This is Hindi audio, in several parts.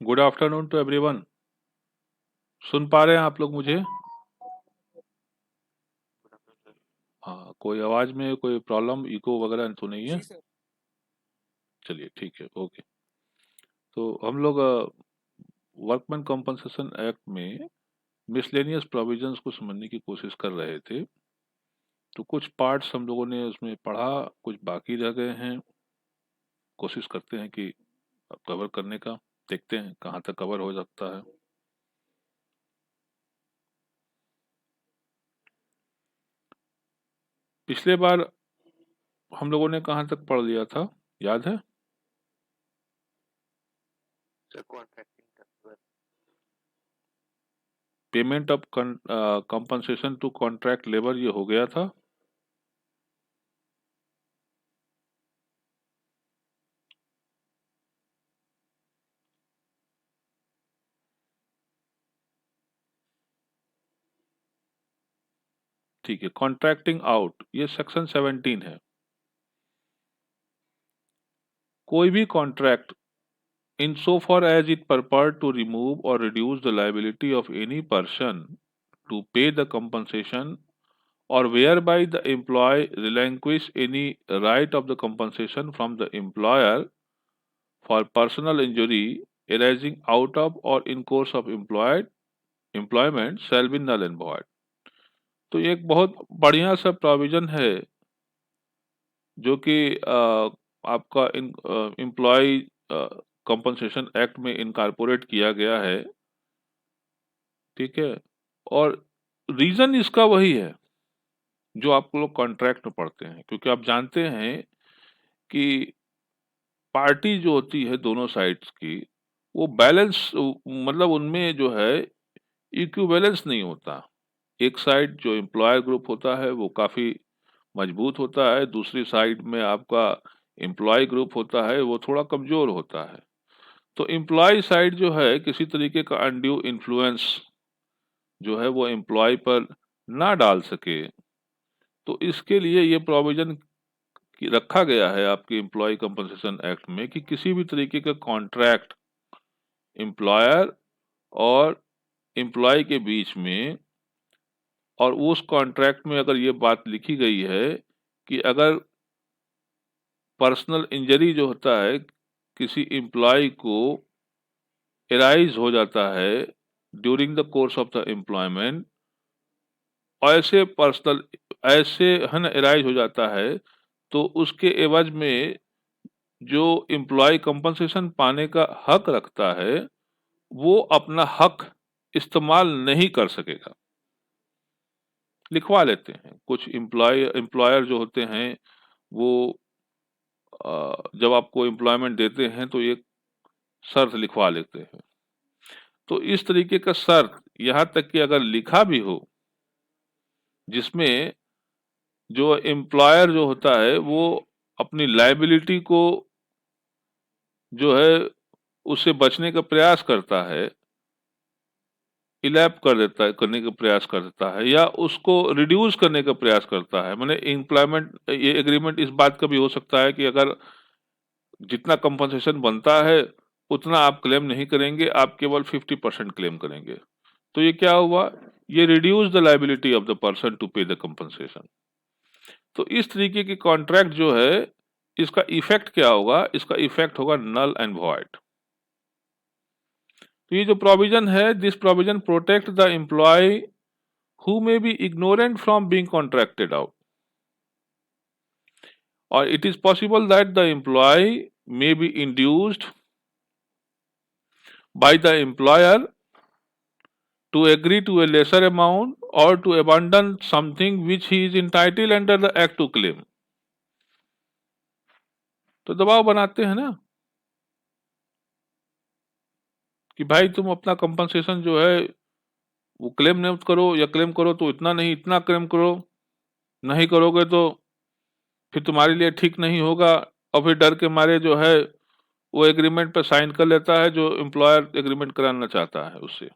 Good afternoon to everyone. सुन पा रहे हैं आप लोग मुझे? हाँ, कोई आवाज में कोई प्रॉब्लम, इको वगैरह तो नहीं है? जी सर। चलिए ठीक है, ओके। तो हम लोग वर्कमैन कॉम्पनसेशन एक्ट में मिसलेनियस प्रोविजंस को समझने की कोशिश कर रहे थे। तो कुछ पार्ट्स हम लोगों ने उसमें पढ़ा, कुछ बाकी रह गए हैं। कोशिश करते हैं कि कवर करने का, देखते हैं कहाँ तक कवर हो सकता है। पिछले बार हम लोगों ने कहाँ तक पढ़ लिया था, याद है? Payment of compensation to contract labour, ये हो गया था। ठीक है, कॉन्ट्रैक्टिंग आउट, ये सेक्शन 17 है। कोई भी contract in so far as it purport to remove or reduce the liability of any person to pay the compensation or whereby the employee relinquish any right of the compensation from the employer for personal injury arising out of or in course of employment shall be null and void। तो ये एक बहुत बढ़िया सा प्रोविजन है जो कि आपका एम्प्लॉय कंपनसेशन एक्ट में इनकारपोरेट किया गया है। ठीक है, और रीजन इसका वही है जो आप लोग कॉन्ट्रैक्ट में पढ़ते हैं, क्योंकि आप जानते हैं कि पार्टी जो होती है दोनों साइड्स की, वो बैलेंस, मतलब उनमें जो है इक्विवेलेंस नहीं होता। एक साइड जो एम्प्लॉयर ग्रुप होता है वो काफी मजबूत होता है, दूसरी साइड में आपका एम्प्लॉय ग्रुप होता है वो थोड़ा कमजोर होता है। तो एम्प्लॉय साइड जो है किसी तरीके का अनड्यू इन्फ्लुएंस जो है वो एम्प्लॉय पर ना डाल सके, तो इसके लिए ये प्रोविजन रखा गया है आपके एम्प्लॉय कंपनसेशन एक्ट में कि किसी भी तरीके का कॉन्ट्रैक्ट एम्प्लॉयर और एम्प्लॉय के बीच में, और उस कॉन्ट्रैक्ट में अगर ये बात लिखी गई है कि अगर पर्सनल इंजरी जो होता है किसी एम्प्लॉय को एराइज हो जाता है during the course of the employment, ऐसे है ना एराइज हो जाता है, तो उसके एवज में जो एम्प्लॉय कंपनसेशन पाने का हक रखता है वो अपना हक इस्तेमाल नहीं कर सकेगा। लिखवा लेते हैं कुछ एम्प्लॉयर जो होते हैं वो जब आपको एम्प्लॉयमेंट देते हैं तो एक शर्त लिखवा लेते हैं। तो इस तरीके का शर्त यहाँ तक कि अगर लिखा भी हो जिसमें जो एम्प्लॉयर जो होता है वो अपनी लायबिलिटी को जो है उससे बचने का प्रयास करता है, इलैप कर देता है, करने का प्रयास करता है, या उसको रिड्यूस करने का प्रयास करता है। माने एम्प्लॉयमेंट, ये एग्रीमेंट इस बात का भी हो सकता है कि अगर जितना कंपनसेशन बनता है उतना आप क्लेम नहीं करेंगे, आप केवल 50% क्लेम करेंगे। तो ये क्या हुआ, ये reduce the liability of the person to pay the compensation. तो इस तरीके की कॉन्ट्रैक्ट जो है इसका इफेक्ट क्या होगा, इसका इफेक्ट होगा नल एंड वॉइड। तो ये जो प्रोविजन है, this provision protect the employee who may be ignorant from being contracted out, or it is possible that the employee may be induced by the employer to agree to a lesser amount or to abandon something which he is entitled under the act to claim। तो दबाव बनाते हैं ना कि भाई तुम अपना कंपनसेशन जो है वो क्लेम नहीं करो, या क्लेम करो तो इतना नहीं, इतना क्लेम करो, नहीं करोगे तो फिर तुम्हारे लिए ठीक नहीं होगा। और फिर डर के मारे जो है वो एग्रीमेंट पे साइन कर लेता है जो एम्प्लॉयर एग्रीमेंट कराना चाहता है उससे।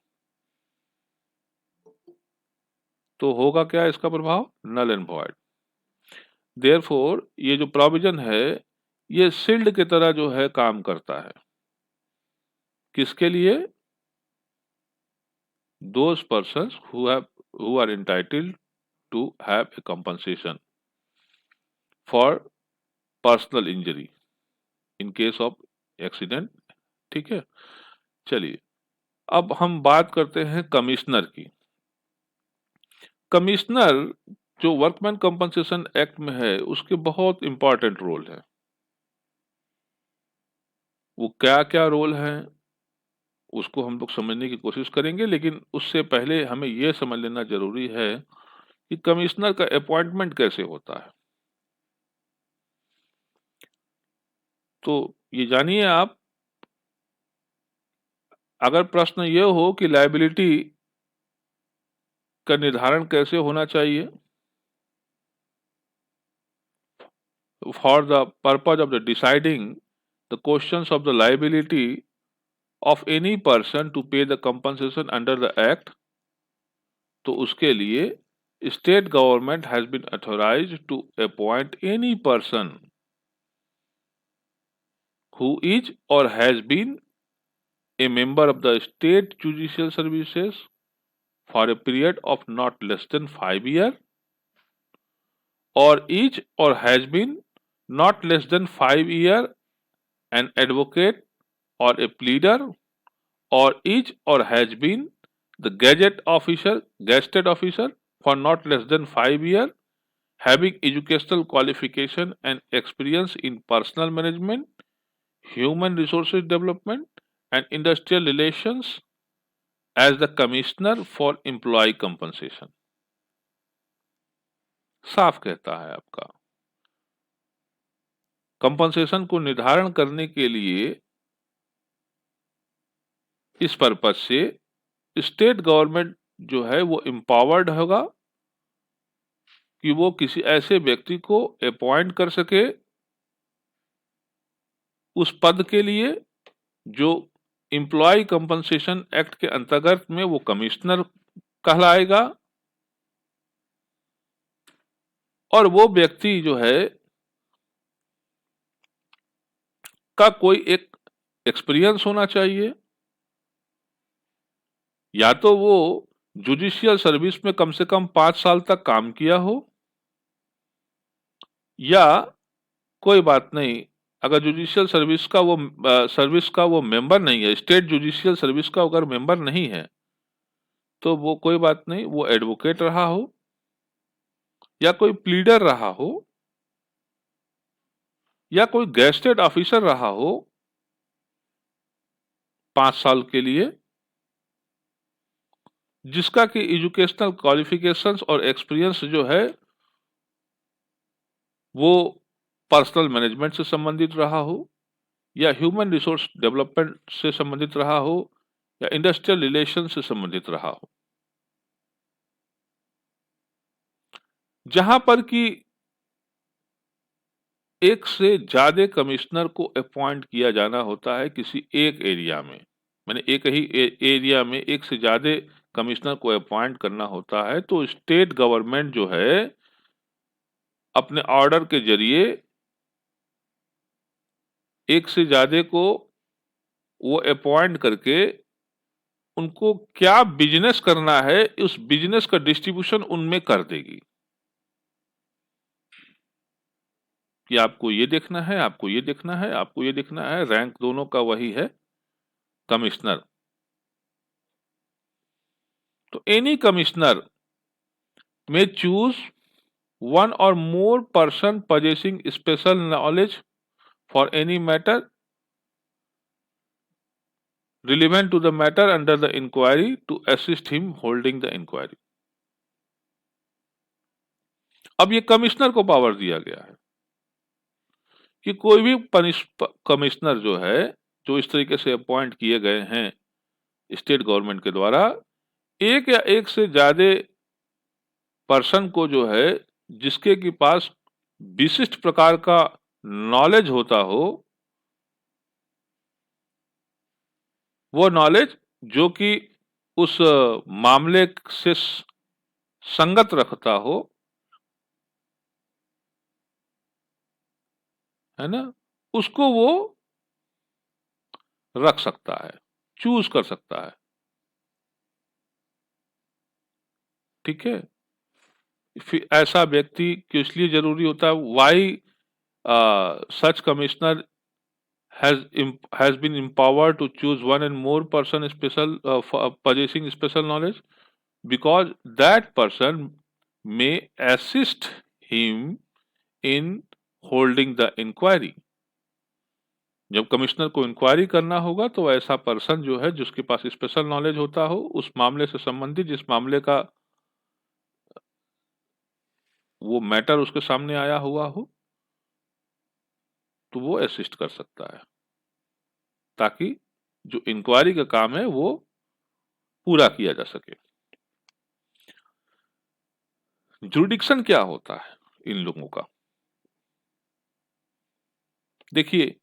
तो होगा क्या इसका प्रभाव, नल एंड वॉइड। देयरफॉर ये जो प्रोविजन है ये शील्ड की तरह जो है काम करता है किसके लिए? those persons who are entitled to have a compensation for personal injury in case of accident। ठीक है, चलिए अब हम बात करते हैं कमिश्नर की। कमिश्नर जो वर्कमैन कंपनसेशन एक्ट में है उसके बहुत इंपॉर्टेंट रोल है। वो क्या क्या रोल है उसको हम लोग समझने की कोशिश करेंगे, लेकिन उससे पहले हमें यह समझ लेना जरूरी है कि कमिश्नर का अपॉइंटमेंट कैसे होता है। तो ये जानिए आप, अगर प्रश्न ये हो कि लायबिलिटी का निर्धारण कैसे होना चाहिए, for the purpose of the deciding the questions of the liability of any person to pay the compensation under the act, तो उसके लिए state government has been authorized to appoint any person who is or has been a member of the state judicial services for a period of not less than 5 years, or is or has been not less than 5 years an advocate or a pleader, or is or has been the gazetted officer for not less than 5 years, having educational qualification and experience in personal management, human resources development, and industrial relations as the commissioner for employee compensation। साफ कहता है आपका कंपनसेशन को निर्धारण करने के लिए इस पर्पज से स्टेट गवर्नमेंट जो है वो एम्पावर्ड होगा कि वो किसी ऐसे व्यक्ति को अपॉइंट कर सके उस पद के लिए जो एम्प्लॉय कंपनसेशन एक्ट के अंतर्गत में वो कमिश्नर कहलाएगा, और वो व्यक्ति जो है का कोई एक एक्सपीरियंस होना चाहिए, या तो वो जुडिशियल सर्विस में कम से कम 5 साल तक काम किया हो, या कोई बात नहीं अगर जुडिशियल सर्विस का वो मेंबर नहीं है, स्टेट जुडिशियल सर्विस का अगर मेंबर नहीं है तो वो कोई बात नहीं, वो एडवोकेट रहा हो या कोई प्लीडर रहा हो या कोई गेस्टेड ऑफिसर रहा हो 5 साल के लिए, जिसका कि एजुकेशनल क्वालिफिकेशंस और एक्सपीरियंस जो है वो पर्सनल मैनेजमेंट से संबंधित रहा हो, या ह्यूमन रिसोर्स डेवलपमेंट से संबंधित रहा हो, या इंडस्ट्रियल रिलेशन से संबंधित रहा हो। जहां पर कि एक से ज्यादा कमिश्नर को अपॉइंट किया जाना होता है किसी एक एरिया में, मैंने एक ही एरिया में एक से ज्यादा कमिश्नर को अपॉइंट करना होता है, तो स्टेट गवर्नमेंट जो है अपने ऑर्डर के जरिए एक से ज्यादा को वो अपॉइंट करके उनको क्या बिजनेस करना है उस बिजनेस का डिस्ट्रीब्यूशन उनमें कर देगी कि आपको ये देखना है, आपको ये देखना है, आपको ये देखना है। रैंक दोनों का वही है, कमिश्नर। तो any commissioner may choose one or more person possessing special knowledge for any matter relevant to the matter under the inquiry to assist him holding the inquiry। अब ये कमिश्नर को पावर दिया गया है कि कोई भी कमिश्नर जो है, जो इस तरीके से अपॉइंट किए गए हैं स्टेट गवर्नमेंट के द्वारा, एक या एक से ज्यादा पर्सन को जो है जिसके के पास विशिष्ट प्रकार का नॉलेज होता हो, वो नॉलेज जो कि उस मामले से संगत रखता हो, है ना, उसको वो रख सकता है। चूज कर सकता है। ठीक है, फिर ऐसा व्यक्ति क्यों इसलिए जरूरी होता है, Y such commissioner has been empowered to choose one and more person special possessing special knowledge, because that person may assist him in holding the inquiry। जब कमिश्नर को इंक्वायरी करना होगा तो ऐसा पर्सन जो है जिसके पास स्पेशल नॉलेज होता हो उस मामले से संबंधित, जिस मामले का वो मैटर उसके सामने आया हुआ हो, तो वो असिस्ट कर सकता है ताकि जो इंक्वायरी का काम है वो पूरा किया जा सके। जुरिडिक्शन क्या होता है इन लोगों का? देखिए,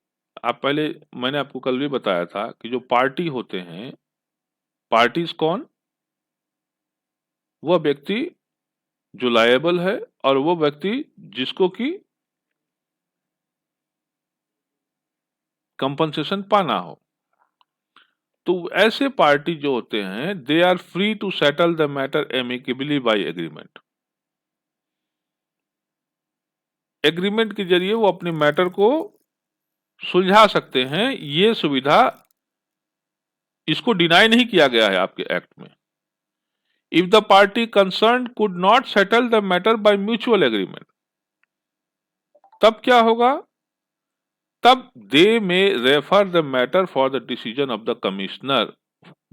आप पहले, मैंने आपको कल भी बताया था कि जो पार्टी होते हैं, पार्टीज कौन? वह व्यक्ति जो लायबल है और वो व्यक्ति जिसको कि कंपनसेशन पाना हो। तो ऐसे पार्टी जो होते हैं, they are free to settle the matter amicably by agreement. Agreement के जरिए वो अपने मैटर को सुलझा सकते हैं। ये सुविधा, इसको डिनाई नहीं किया गया है आपके एक्ट में। If the party concern could not settle the matter by mutual agreement, तब क्या होगा? तब they may refer the matter for the decision of the commissioner,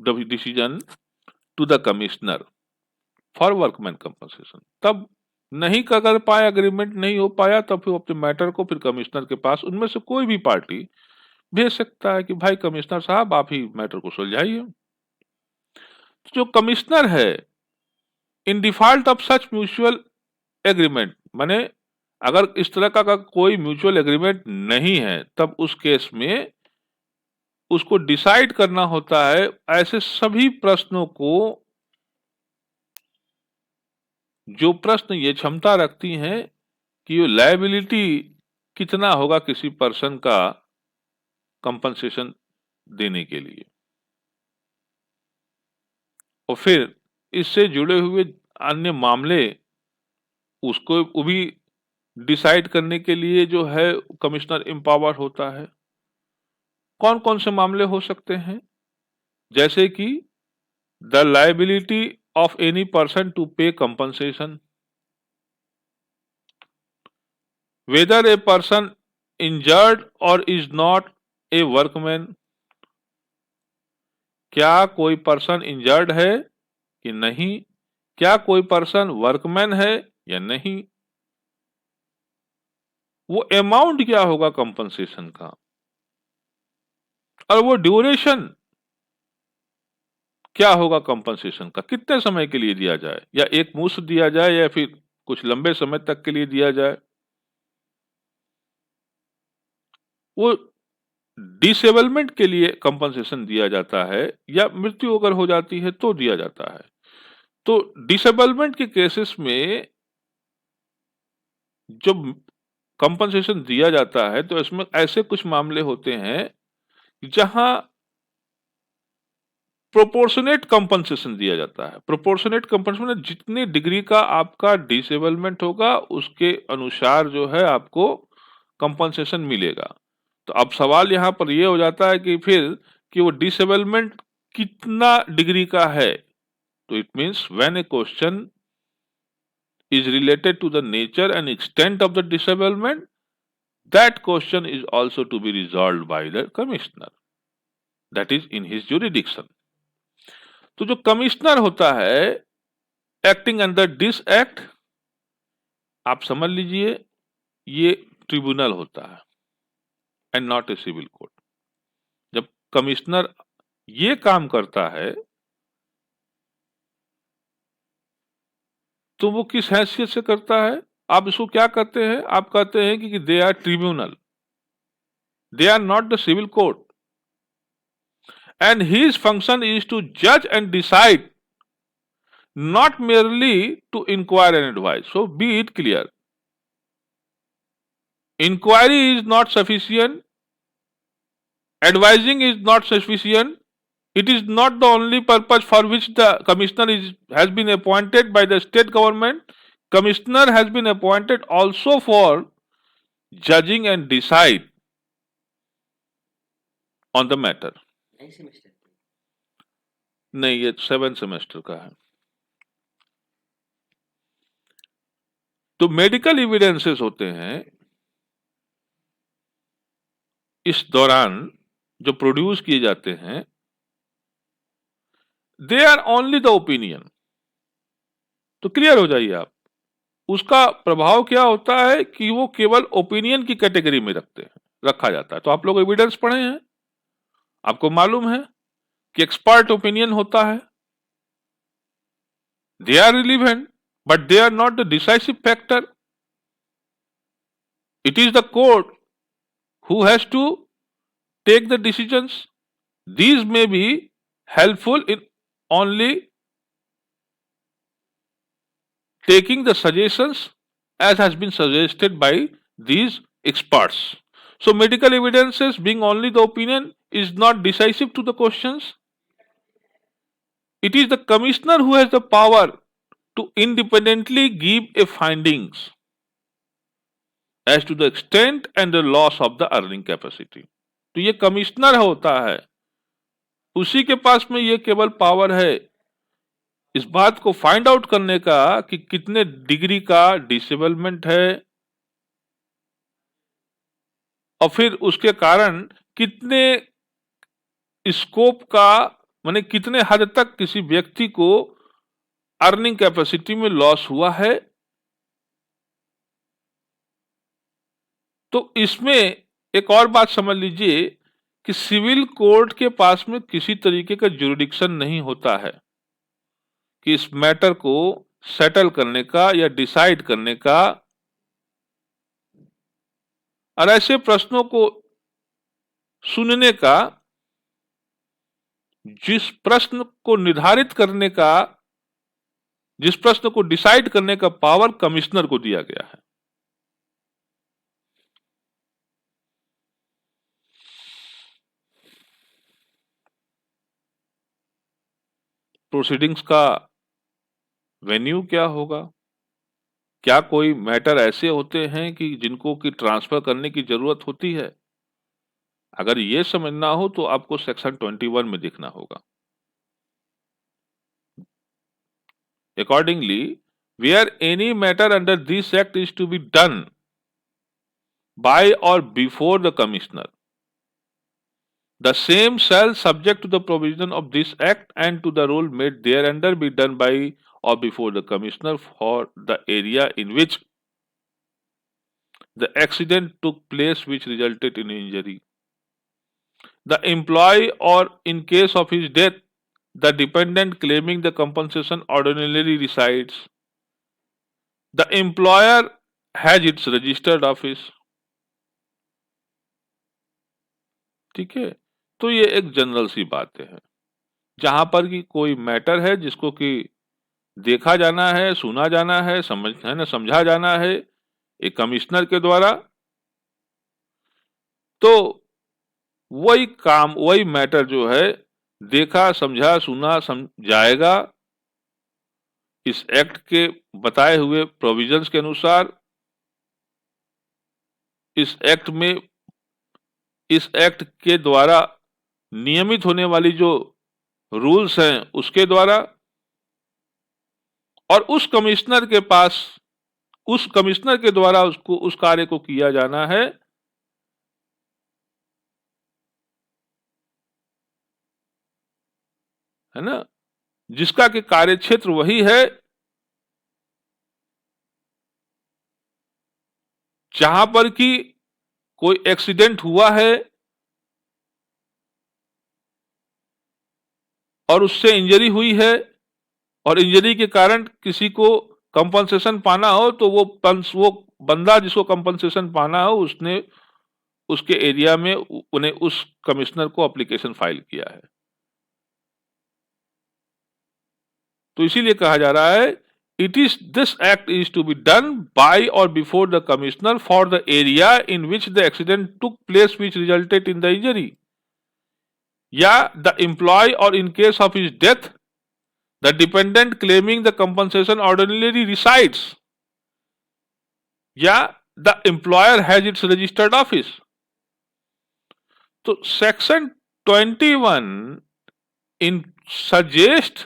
the decision to the commissioner for workman compensation. तब नहीं कर पाया, एग्रीमेंट नहीं हो पाया, तब फिर अपने मैटर को फिर कमिश्नर के पास उनमें से कोई भी पार्टी भेज सकता है कि भाई कमिश्नर साहब आप ही मैटर को सुलझाइए। तो जो कमिश्नर है, in default of such mutual agreement, माने अगर इस तरह का कोई म्यूचुअल एग्रीमेंट नहीं है, तब उस केस में उसको डिसाइड करना होता है ऐसे सभी प्रश्नों को जो प्रश्न ये क्षमता रखती हैं कि ये लायबिलिटी कितना होगा किसी पर्सन का कंपनसेशन देने के लिए, और फिर इससे जुड़े हुए अन्य मामले उसको वो भी डिसाइड करने के लिए जो है कमिश्नर एम्पावर होता है। कौन कौन से मामले हो सकते हैं? जैसे कि the liability of any person to pay compensation, whether a person injured or is not a workman, क्या कोई पर्सन इंजर्ड है कि नहीं, क्या कोई पर्सन वर्कमैन है या नहीं, वो अमाउंट क्या होगा कंपनसेशन का, और वो ड्यूरेशन क्या होगा कंपनसेशन का, कितने समय के लिए दिया जाए, या एक मुश्त दिया जाए या फिर कुछ लंबे समय तक के लिए दिया जाए। वो डिसेबलमेंट के लिए कंपनसेशन दिया जाता है या मृत्यु अगर हो जाती है तो दिया जाता है। तो डिसेबलमेंट के केसेस में जब कंपनसेशन दिया जाता है तो इसमें ऐसे कुछ मामले होते हैं जहां प्रोपोर्शनेट कंपनसेशन दिया जाता है। प्रोपोर्शनेट कंपनसेशन, जितनी डिग्री का आपका डिसेबलमेंट होगा उसके अनुसार जो है आपको कंपनसेशन मिलेगा। तो अब सवाल यहाँ पर यह हो जाता है कि फिर कि वो डिसेबलमेंट कितना डिग्री का है। तो it means when A question is related to the nature and extent of the disablement, that question is also to be resolved by the commissioner, that is in his jurisdiction। तो जो कमिश्नर होता है एक्टिंग अंडर दिस एक्ट, आप समझ लीजिए ये ट्रिब्यूनल होता है and not a civil court. जब कमिश्नर ये काम करता है तो वो किस हैसियत से करता है? आप इसको क्या कहते हैं? आप कहते हैं कि they are tribunal, they are not the civil court, and his function is to judge and decide, not merely to inquire and advise। So be it clear, inquiry is not sufficient, advising is not sufficient, It is not the only purpose for which the commissioner has been appointed by the state government. Commissioner has been appointed also for judging and decide on the matter. नहीं, ये 7 सेमेस्टर का है। तो मेडिकल एविडेंसेस होते हैं इस दौरान जो प्रोड्यूस किए जाते हैं, they are only the opinion. तो क्लियर हो जाइए आप, उसका प्रभाव क्या होता है कि वो केवल ओपिनियन की कैटेगरी में रखा जाता है। तो आप लोग एविडेंस पढ़े हैं, आपको मालूम है कि एक्सपर्ट ओपिनियन होता है, they are relevant but they are not the decisive factor. It is the court who has to take the decisions. These may be helpful in only taking the suggestions as has been suggested by these experts. So medical evidences being only the opinion is not decisive to the questions. It is the commissioner who has the power to independently give a findings as to the extent and the loss of the earning capacity. तो ये कमिश्नर होता है, उसी के पास में ये केवल पावर है इस बात को फाइंड आउट करने का कि कितने डिग्री का डिसेबलमेंट है और फिर उसके कारण कितने स्कोप का, माने कितने हद तक किसी व्यक्ति को अर्निंग कैपेसिटी में लॉस हुआ है। तो इसमें एक और बात समझ लीजिए कि सिविल कोर्ट के पास में किसी तरीके का जुरिडिक्शन नहीं होता है कि इस मैटर को सेटल करने का या डिसाइड करने का, और ऐसे प्रश्नों को सुनने का, जिस प्रश्न को निर्धारित करने का, जिस प्रश्न को डिसाइड करने का पावर कमिश्नर को दिया गया है। प्रोसीडिंग्स का वेन्यू क्या होगा? क्या कोई मैटर ऐसे होते हैं कि जिनको कि ट्रांसफर करने की जरूरत होती है? अगर ये समझना हो तो आपको सेक्शन 21 में देखना होगा। Accordingly, where any matter under this act is to be done by or before the commissioner, the same shall, subject to the provision of this act and to the rule made thereunder, be done by or before the commissioner for the area in which the accident took place which resulted in injury. The employee, or in case of his death, the dependent claiming the compensation ordinarily resides. The employer has its registered office. ठीक है, तो ये एक जनरल सी बातें हैं जहां पर कि कोई मैटर है जिसको कि देखा जाना है, सुना जाना है, समझा जाना है एक कमिश्नर के द्वारा, तो वही काम, वही मैटर जो है देखा, समझा, सुना, जाएगा इस एक्ट के बताए हुए प्रोविजंस के अनुसार। इस एक्ट के द्वारा नियमित होने वाली जो रूल्स हैं उसके द्वारा, और उस कमिश्नर के पास, उस कमिश्नर के द्वारा उसको, उस कार्य को किया जाना है। है ना, जिसका कि कार्य क्षेत्र वही है जहां पर कि कोई एक्सीडेंट हुआ है और उससे इंजरी हुई है, और इंजरी के कारण किसी को कंपनसेशन पाना हो, तो वो बंदा जिसको कंपनसेशन पाना हो उसने उसके एरिया में उन्हें उस कमिश्नर को एप्लीकेशन फाइल किया है। तो इसीलिए कहा जा रहा है, it is this act is to be done by or before the commissioner for the area in which the accident took place which resulted in the injury. या the employee or in case of his death the dependent claiming the compensation ordinary resides, या the employer has its registered office. तो section 21 in suggest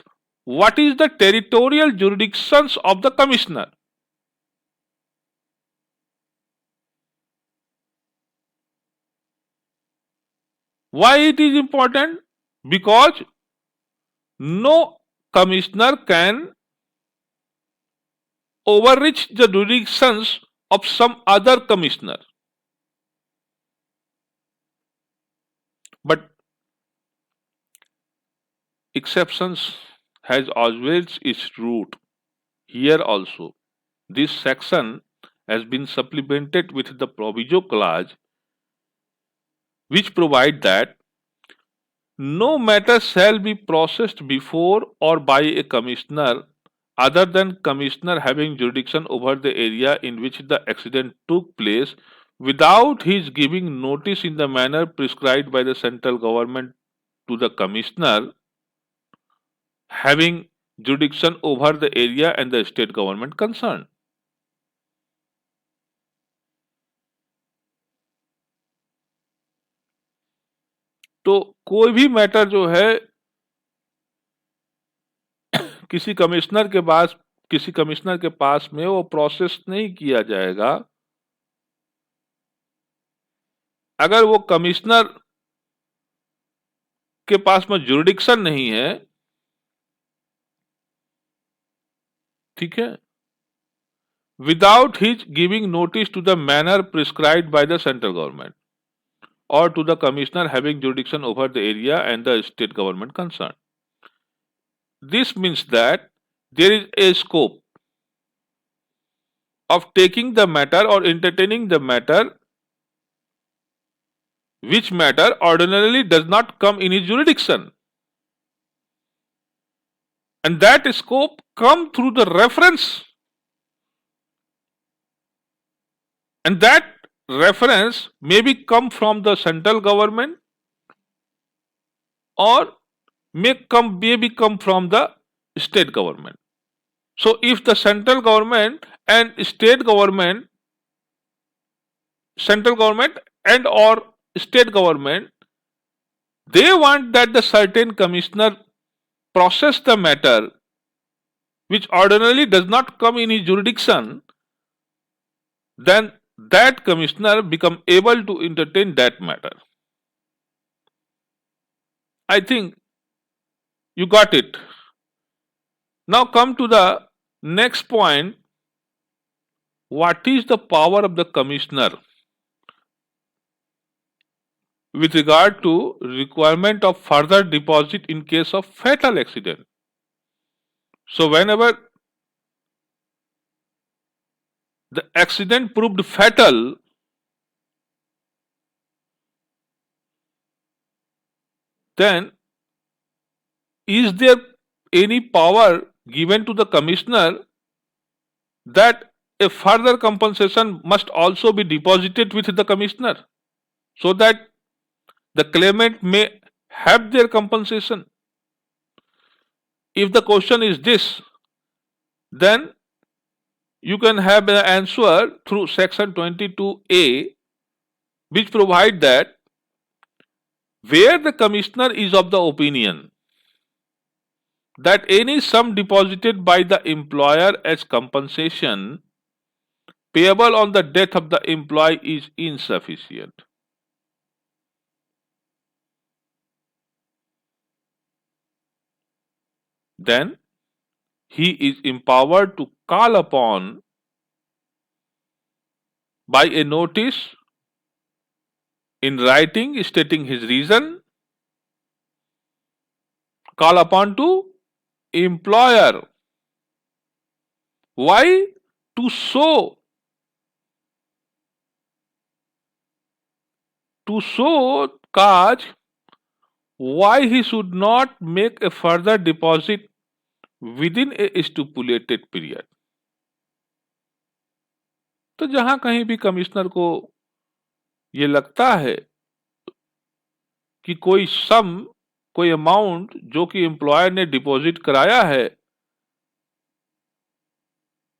what is the territorial jurisdictions of the commissioner. Why it is important? Because no commissioner can overreach the jurisdictions of some other commissioner. But exceptions has always its root. Here also, this section has been supplemented with the proviso clause which provide that no matter shall be processed before or by a commissioner other than commissioner having jurisdiction over the area in which the accident took place without his giving notice in the manner prescribed by the central government to the commissioner having jurisdiction over the area and the state government concerned. तो कोई भी मैटर जो है किसी कमिश्नर के पास में वो प्रोसेस नहीं किया जाएगा अगर वो कमिश्नर के पास में जुरिडिक्शन नहीं है, ठीक है, without his giving notice to the manner prescribed by the central government or to the commissioner having jurisdiction over the area and the state government concerned. This means that there is a scope of taking the matter or entertaining the matter which matter ordinarily does not come in his jurisdiction, and that scope come through the reference, and that reference may be come from the central government or may be come from the state government. So if the central government and central government and or state government, they want that the certain commissioner process the matter which ordinarily does not come in his jurisdiction, then that commissioner become able to entertain that matter. I think you got it. Now come to the next point. What is the power of the commissioner with regard to requirement of further deposit in case of fatal accident? So whenever the accident proved fatal, then is there any power given to the commissioner that a further compensation must also be deposited with the commissioner so that the claimant may have their compensation? If the question is this, then you can have an answer through section 22A, which provide that where the commissioner is of the opinion that any sum deposited by the employer as compensation payable on the death of the employee is insufficient, then he is empowered to call upon by a notice in writing stating his reason, call upon to employer. Why? To show cause why he should not make a further deposit within a stipulated period. तो जहां कहीं भी कमिश्नर को ये लगता है कि कोई सम कोई अमाउंट जो कि एम्प्लॉयर ने डिपॉजिट कराया है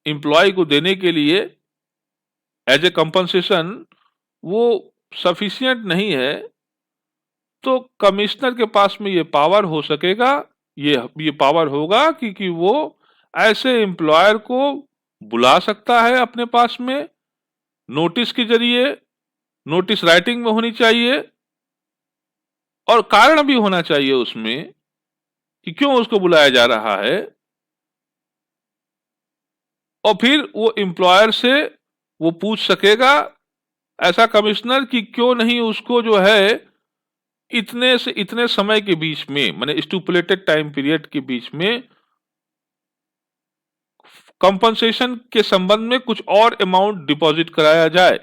एम्प्लॉय को देने के लिए एज ए कंपनसेशन, वो सफिशिएंट नहीं है, तो कमिश्नर के पास में ये पावर हो सकेगा, ये पावर होगा कि वो ऐसे एम्प्लॉयर को बुला सकता है अपने पास में नोटिस के जरिए, नोटिस राइटिंग में होनी चाहिए और कारण भी होना चाहिए उसमें कि क्यों उसको बुलाया जा रहा है, और फिर वो एम्प्लॉयर से वो पूछ सकेगा ऐसा कमिश्नर कि क्यों नहीं उसको जो है इतने से इतने समय के बीच में, माने स्टुपुलेटेड टाइम पीरियड के बीच में कंपनसेशन के संबंध में कुछ और अमाउंट डिपॉजिट कराया जाए।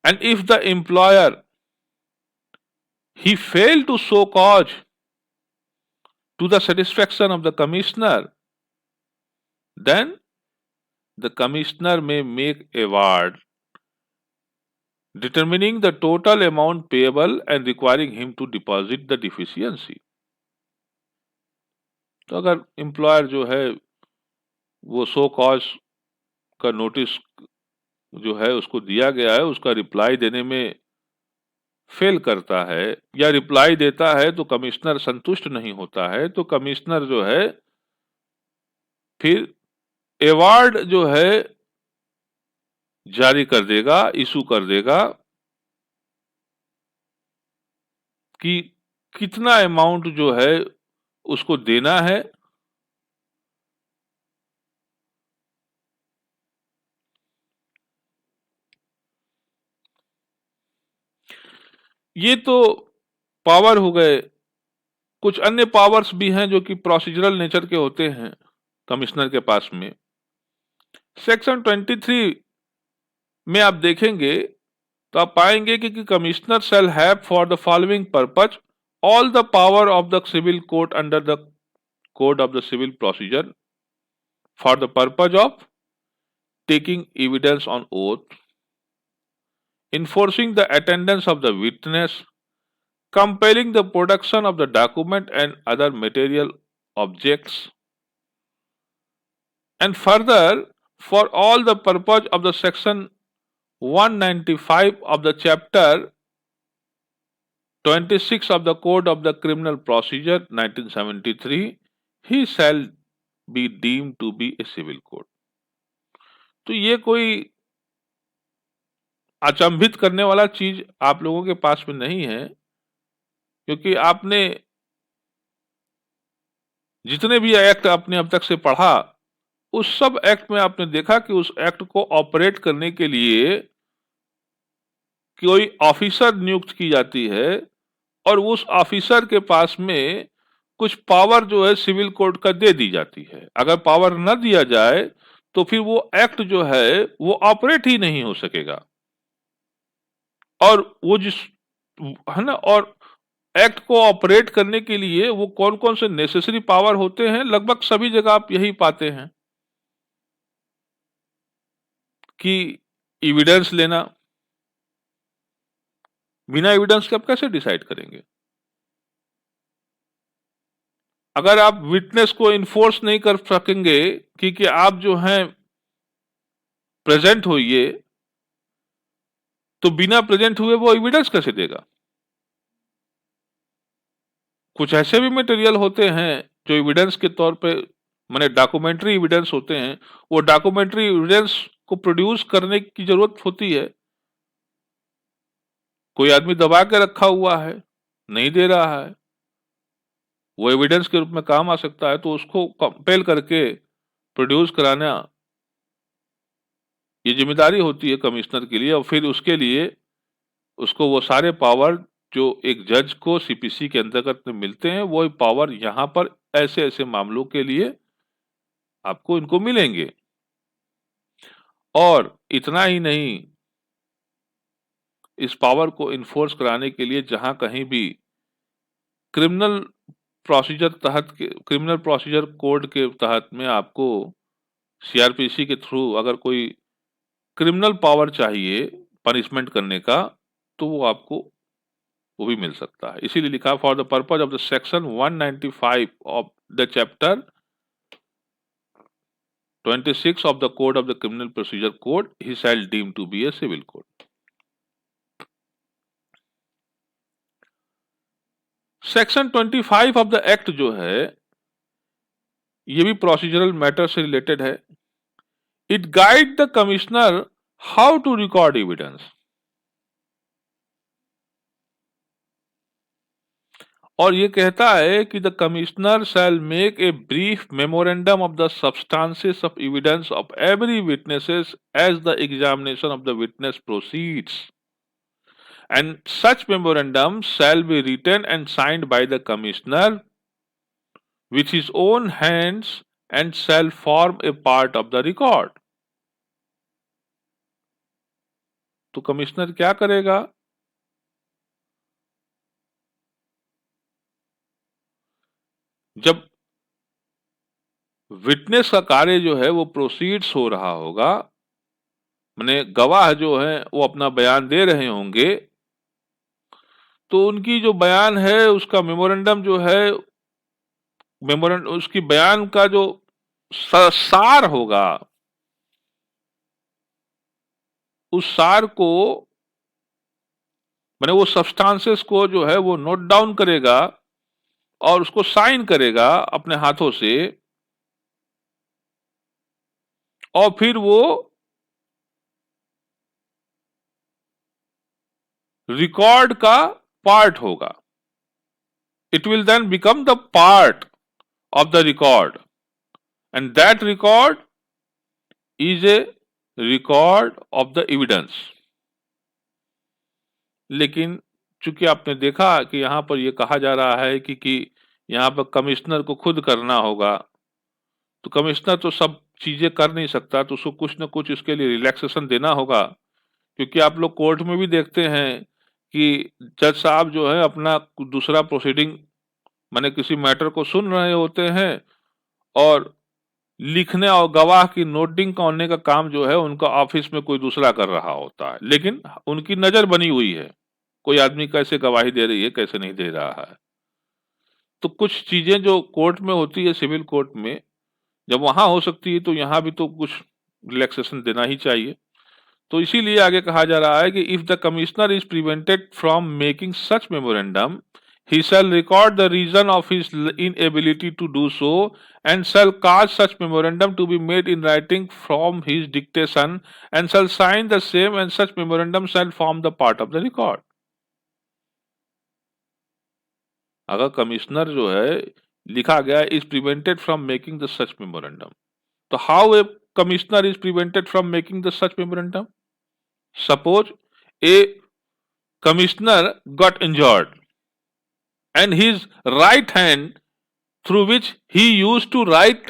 And if the employer he failed to show cause to the satisfaction of the commissioner, then the commissioner may make award determining the total amount payable and requiring him to deposit the deficiency. तो अगर एम्प्लॉयर जो है वो शो कॉज का नोटिस जो है उसको दिया गया है, उसका रिप्लाई देने में फेल करता है या रिप्लाई देता है तो कमिश्नर संतुष्ट नहीं होता है, तो कमिश्नर जो है फिर अवार्ड जो है जारी कर देगा, इशू कर देगा कि कितना अमाउंट जो है उसको देना है। ये तो पावर हो गए। कुछ अन्य पावर्स भी हैं जो कि प्रोसीजरल नेचर के होते हैं कमिश्नर के पास में। सेक्शन 23 में आप देखेंगे तो आप पाएंगे कि commissioner shall have for the following purpose all the power of the civil court under the code of the civil procedure for the purpose of taking evidence on oath, enforcing the attendance of the witness, compelling the production of the document and other material objects, and further for all the purpose of the section 195 of the chapter 26 of the Code of the Criminal Procedure 1973, he shall be deemed to be a civil court. तो ये कोई अचंभित करने वाला चीज आप लोगों के पास में नहीं है, क्योंकि आपने जितने भी एक्ट आपने अब तक से पढ़ा उस सब एक्ट में आपने देखा कि उस एक्ट को ऑपरेट करने के लिए कोई ऑफिसर नियुक्त की जाती है और उस ऑफिसर के पास में कुछ पावर जो है सिविल कोर्ट का दे दी जाती है। अगर पावर न दिया जाए तो फिर वो एक्ट जो है वो ऑपरेट ही नहीं हो सकेगा। और वो जिस है ना, और एक्ट को ऑपरेट करने के लिए वो कौन कौन से नेसेसरी पावर होते हैं, लगभग सभी जगह आप यही पाते हैं कि एविडेंस लेना। बिना एविडेंस के आप कैसे डिसाइड करेंगे? अगर आप विटनेस को इन्फोर्स नहीं कर सकेंगे कि आप जो हैं प्रेजेंट होइए, तो बिना प्रेजेंट हुए वो एविडेंस कैसे देगा? कुछ ऐसे भी मटेरियल होते हैं जो एविडेंस के तौर पे माने डॉक्यूमेंट्री एविडेंस होते हैं, वो डॉक्यूमेंट्री एविडेंस को प्रोड्यूस करने की जरूरत होती है। कोई आदमी दबा के रखा हुआ है, नहीं दे रहा है, वो एविडेंस के रूप में काम आ सकता है, तो उसको कंपेल करके प्रोड्यूस कराना ये जिम्मेदारी होती है कमिश्नर के लिए। और फिर उसके लिए उसको वो सारे पावर जो एक जज को सीपीसी के अंतर्गत में मिलते हैं, वो पावर यहाँ पर ऐसे ऐसे मामलों के लिए आपको इनको मिलेंगे। और इतना ही नहीं, इस पावर को इन्फोर्स कराने के लिए जहां कहीं भी क्रिमिनल क्रिमिनल प्रोसीजर कोड के तहत में आपको सीआरपीसी के थ्रू अगर कोई क्रिमिनल पावर चाहिए पनिशमेंट करने का, तो वो आपको वो भी मिल सकता है। इसीलिए लिखा for the purpose of the section 195 of the chapter 26 of the Code of the Criminal Procedure Code, he shall deem to be a civil code. Section 25 of the act जो है ये भी प्रोसीजरल मैटर से रिलेटेड है। It guide the commissioner how to record evidence, और ये कहता है कि the commissioner shall make a brief memorandum of the substances of evidence of every witnesses as the examination of the witness proceeds, and such memorandum shall be written and signed by the commissioner with his own hands and shall form a part of the record. तो कमिश्नर क्या करेगा? जब विटनेस का कार्य जो है वो प्रोसीड्स हो रहा होगा, माने गवाह जो है वो अपना बयान दे रहे होंगे, तो उनकी जो बयान है उसका मेमोरेंडम जो है, उसकी बयान का जो सार होगा, उस सार को माने वो सब्सटेंसेस को जो है वो नोट डाउन करेगा और उसको साइन करेगा अपने हाथों से, और फिर वो रिकॉर्ड का पार्ट होगा। It will then become the part of the record and that record is a record of the evidence. लेकिन चूंकि आपने देखा कि यहां पर यह कहा जा रहा है कि यहां पर कमिश्नर को खुद करना होगा, तो कमिश्नर तो सब चीजें कर नहीं सकता, तो उसको कुछ न कुछ इसके लिए रिलैक्सेशन देना होगा। क्योंकि आप लोग कोर्ट में भी देखते हैं कि जज साहब जो है अपना दूसरा प्रोसीडिंग माने किसी मैटर को सुन रहे होते हैं और लिखने और गवाह की नोटिंग करने का काम जो है उनका ऑफिस में कोई दूसरा कर रहा होता है, लेकिन उनकी नजर बनी हुई है कोई आदमी कैसे गवाही दे रही है कैसे नहीं दे रहा है। तो कुछ चीजें जो कोर्ट में होती है सिविल कोर्ट में, जब वहां हो सकती है तो यहाँ भी तो कुछ रिलैक्सेशन देना ही चाहिए। तो इसीलिए आगे कहा जा रहा है कि if the commissioner is prevented from making such memorandum he shall record the reason of his inability to do so and shall cause such memorandum to be made in writing from his dictation and shall sign the same and such memorandum shall form the part of the record. अगर कमिश्नर जो है लिखा गया is prevented from making the such memorandum, तो how a commissioner is prevented from making the such memorandum? Suppose a commissioner got injured and his right hand through which he used to write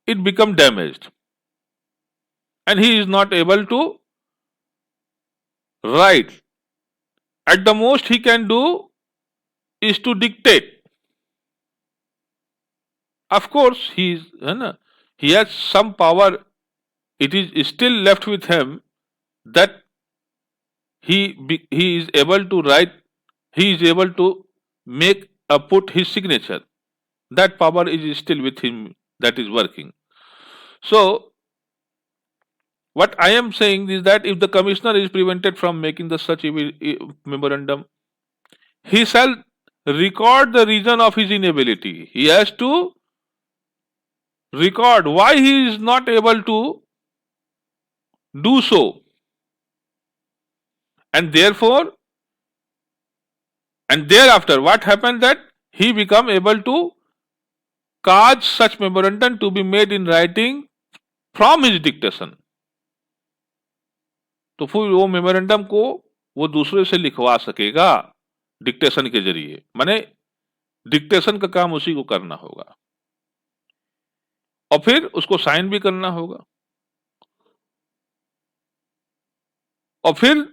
it become damaged and he is not able to write. At the most he can do is to dictate. Of course he has some power, it is still left with him that he is able to write, he is able to make put his signature. That power is still with him, that is working. So what I am saying is that if the commissioner is prevented from making the such memorandum, he shall record the reason of his inability. He has to record why he is not able to do so, and therefore and thereafter what happened that he become able to cause such memorandum to be made in writing from his dictation. तो फिर वो मेमोरेंडम को वो दूसरे से लिखवा सकेगा डिक्टेशन के जरिए, माने डिक्टेशन का काम उसी को करना होगा और फिर उसको साइन भी करना होगा और फिर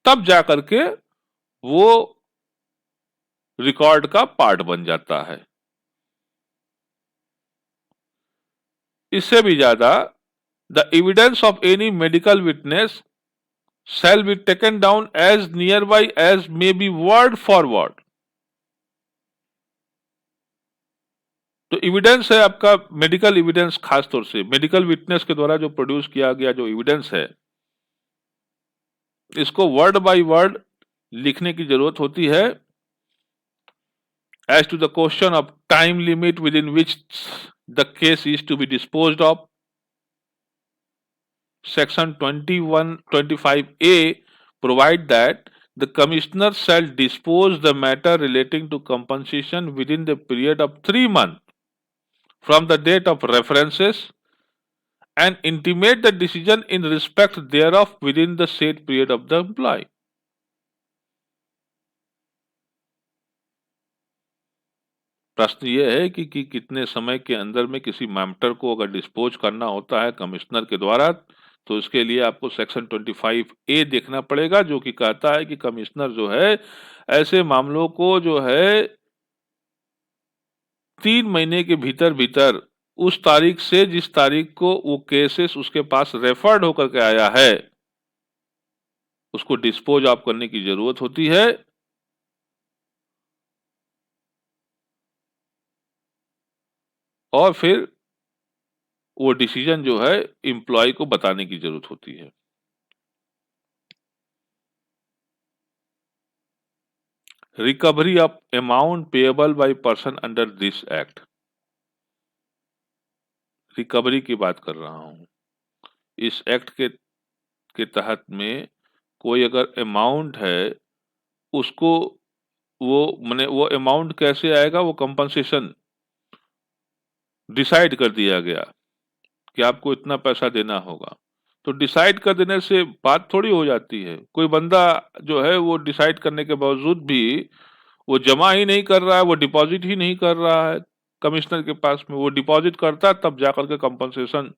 तब जाकर के वो रिकॉर्ड का पार्ट बन जाता है। इससे भी ज्यादा the evidence of any medical witness shall be taken down as nearby as may be word for word. तो एविडेंस है आपका मेडिकल एविडेंस, खास तौर से मेडिकल विटनेस के द्वारा जो प्रोड्यूस किया गया जो एविडेंस है, इसको वर्ड बाय वर्ड लिखने की जरूरत होती है। As to the question of time limit within which the case is to be disposed of, section 2125A provide that the commissioner shall dispose the matter relating to compensation within the period of 3 months from the date of references and intimate the decision in respect thereof within the said period of the employee. प्रश्न ये है कि कितने समय के अंदर में किसी मैटर को अगर डिस्पोज करना होता है कमिश्नर के द्वारा, तो इसके लिए आपको सेक्शन 25A देखना पड़ेगा, जो कि कहता है कि कमिश्नर जो है ऐसे मामलों को जो है 3 महीने के भीतर भीतर उस तारीख से जिस तारीख को वो केसेस उसके पास रेफर्ड होकर के आया है उसको डिस्पोज ऑफ करने की जरूरत होती है। और फिर वो डिसीजन जो है एम्प्लॉय को बताने की जरूरत होती है। Recovery of amount payable by person under this act, recovery की बात कर रहा हूं। इस एक्ट के तहत में कोई अगर अमाउंट है उसको वो माने वो अमाउंट कैसे आएगा, वो कंपनसेशन डिसाइड कर दिया गया कि आपको इतना पैसा देना होगा, तो डिसाइड कर देने से बात थोड़ी हो जाती है। कोई बंदा जो है वो डिसाइड करने के बावजूद भी वो जमा ही नहीं कर रहा है, वो डिपॉजिट ही नहीं कर रहा है कमिश्नर के पास में, वो डिपॉजिट करता है तब जाकर के कंपनसेशन